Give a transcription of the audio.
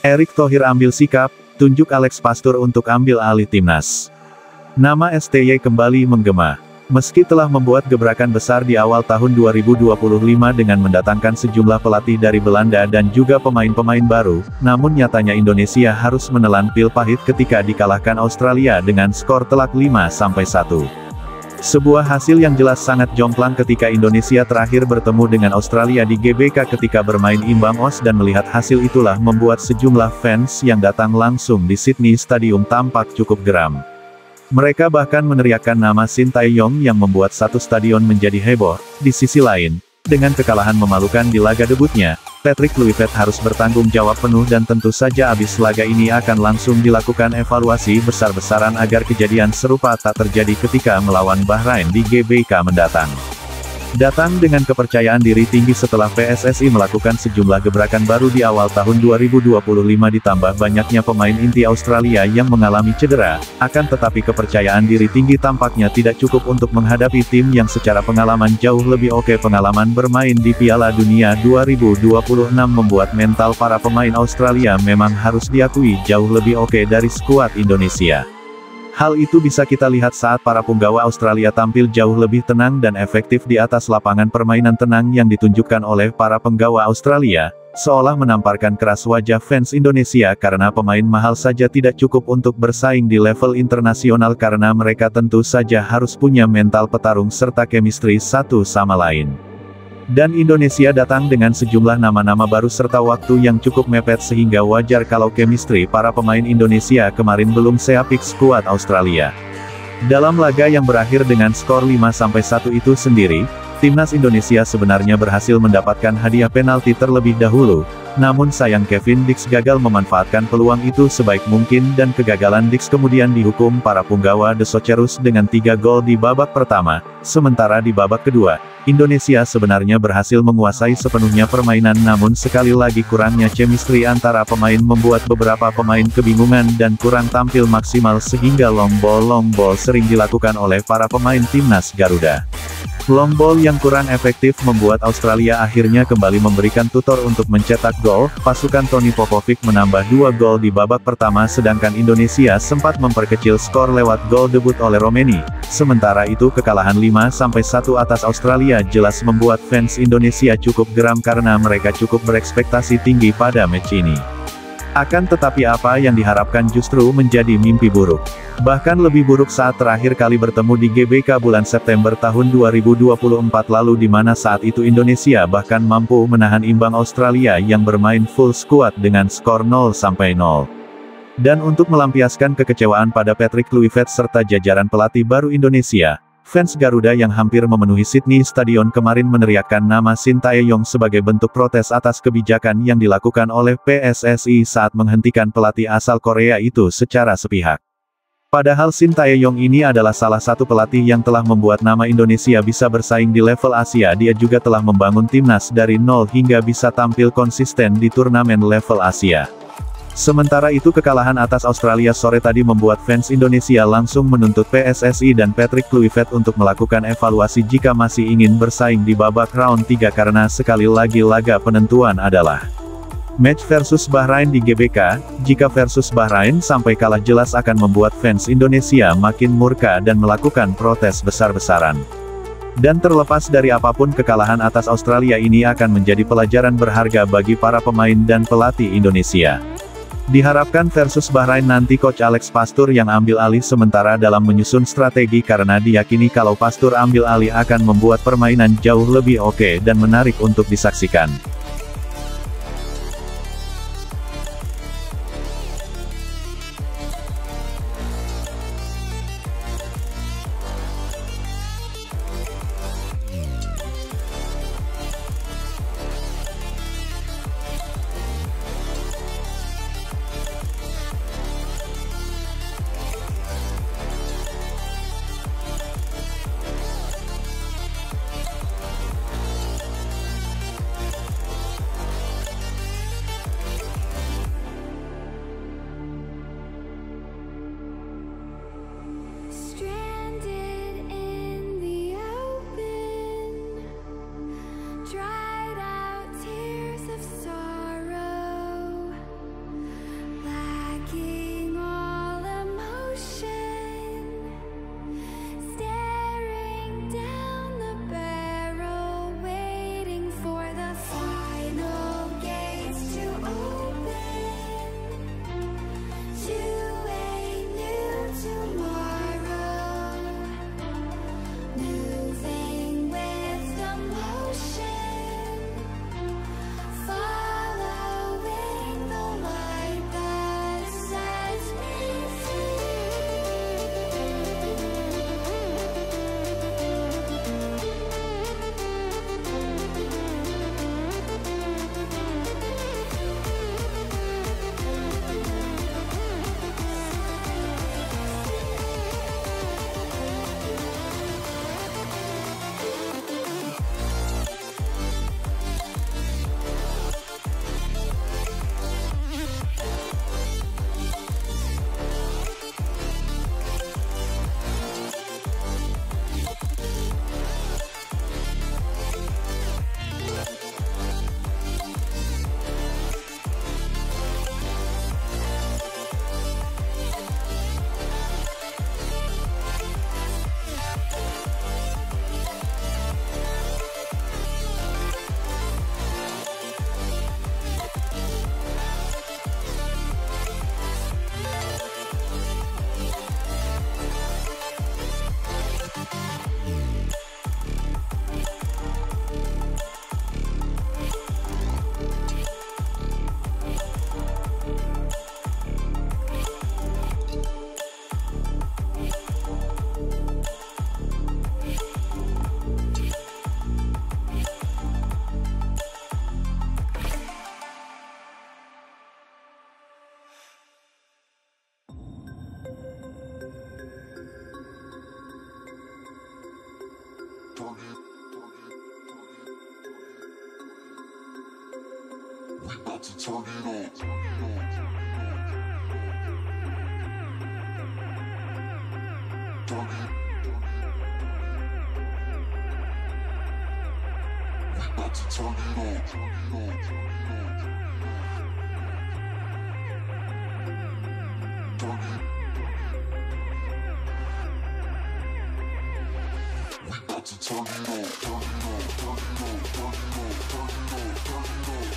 Erick Thohir ambil sikap, tunjuk Alex Pastur untuk ambil alih timnas. Nama STY kembali menggema. Meski telah membuat gebrakan besar di awal tahun 2025 dengan mendatangkan sejumlah pelatih dari Belanda dan juga pemain-pemain baru, namun nyatanya Indonesia harus menelan pil pahit ketika dikalahkan Australia dengan skor telak 5-1. Sebuah hasil yang jelas sangat jomplang ketika Indonesia terakhir bertemu dengan Australia di GBK ketika bermain imbang OS, dan melihat hasil itulah membuat sejumlah fans yang datang langsung di Sydney Stadium tampak cukup geram. Mereka bahkan meneriakkan nama Sintayong yang membuat satu stadion menjadi heboh. Di sisi lain, dengan kekalahan memalukan di laga debutnya, Patrick Kluivert harus bertanggung jawab penuh dan tentu saja abis laga ini akan langsung dilakukan evaluasi besar-besaran agar kejadian serupa tak terjadi ketika melawan Bahrain di GBK mendatang. Datang dengan kepercayaan diri tinggi setelah PSSI melakukan sejumlah gebrakan baru di awal tahun 2025 ditambah banyaknya pemain inti Australia yang mengalami cedera, akan tetapi kepercayaan diri tinggi tampaknya tidak cukup untuk menghadapi tim yang secara pengalaman jauh lebih oke. Pengalaman bermain di Piala Dunia 2026 membuat mental para pemain Australia memang harus diakui jauh lebih oke dari skuad Indonesia. Hal itu bisa kita lihat saat para punggawa Australia tampil jauh lebih tenang dan efektif di atas lapangan. Permainan tenang yang ditunjukkan oleh para penggawa Australia, seolah menamparkan keras wajah fans Indonesia karena pemain mahal saja tidak cukup untuk bersaing di level internasional karena mereka tentu saja harus punya mental petarung serta chemistry satu sama lain. Dan Indonesia datang dengan sejumlah nama-nama baru serta waktu yang cukup mepet sehingga wajar kalau chemistry para pemain Indonesia kemarin belum seapik skuad Australia. Dalam laga yang berakhir dengan skor 5-1 itu sendiri, timnas Indonesia sebenarnya berhasil mendapatkan hadiah penalti terlebih dahulu, namun sayang Kevin Dix gagal memanfaatkan peluang itu sebaik mungkin dan kegagalan Dix kemudian dihukum para punggawa The Socceroos dengan 3 gol di babak pertama, sementara di babak kedua, Indonesia sebenarnya berhasil menguasai sepenuhnya permainan namun sekali lagi kurangnya chemistry antara pemain membuat beberapa pemain kebingungan dan kurang tampil maksimal sehingga long ball sering dilakukan oleh para pemain timnas Garuda. Long ball yang kurang efektif membuat Australia akhirnya kembali memberikan tutor untuk mencetak gol. Pasukan Tony Popovic menambah 2 gol di babak pertama sedangkan Indonesia sempat memperkecil skor lewat gol debut oleh Romeni. Sementara itu kekalahan 5-1 atas Australia jelas membuat fans Indonesia cukup geram karena mereka cukup berekspektasi tinggi pada match ini. Akan tetapi apa yang diharapkan justru menjadi mimpi buruk. Bahkan lebih buruk saat terakhir kali bertemu di GBK bulan September tahun 2024 lalu di mana saat itu Indonesia bahkan mampu menahan imbang Australia yang bermain full squad dengan skor 0-0. Dan untuk melampiaskan kekecewaan pada Patrick Kluivert serta jajaran pelatih baru Indonesia, fans Garuda yang hampir memenuhi Sydney Stadion kemarin meneriakkan nama Sintayong sebagai bentuk protes atas kebijakan yang dilakukan oleh PSSI saat menghentikan pelatih asal Korea itu secara sepihak. Padahal Sintayong ini adalah salah satu pelatih yang telah membuat nama Indonesia bisa bersaing di level Asia. Dia juga telah membangun timnas dari nol hingga bisa tampil konsisten di turnamen level Asia. Sementara itu kekalahan atas Australia sore tadi membuat fans Indonesia langsung menuntut PSSI dan Patrick Kluivert untuk melakukan evaluasi jika masih ingin bersaing di babak round 3 karena sekali lagi laga penentuan adalah match versus Bahrain di GBK. Jika versus Bahrain sampai kalah jelas akan membuat fans Indonesia makin murka dan melakukan protes besar-besaran. Dan terlepas dari apapun kekalahan atas Australia ini akan menjadi pelajaran berharga bagi para pemain dan pelatih Indonesia. Diharapkan versus Bahrain nanti Coach Alex Pastur yang ambil alih sementara dalam menyusun strategi karena diyakini kalau Pastur ambil alih akan membuat permainan jauh lebih oke dan menarik untuk disaksikan. turn it up. Turn it up.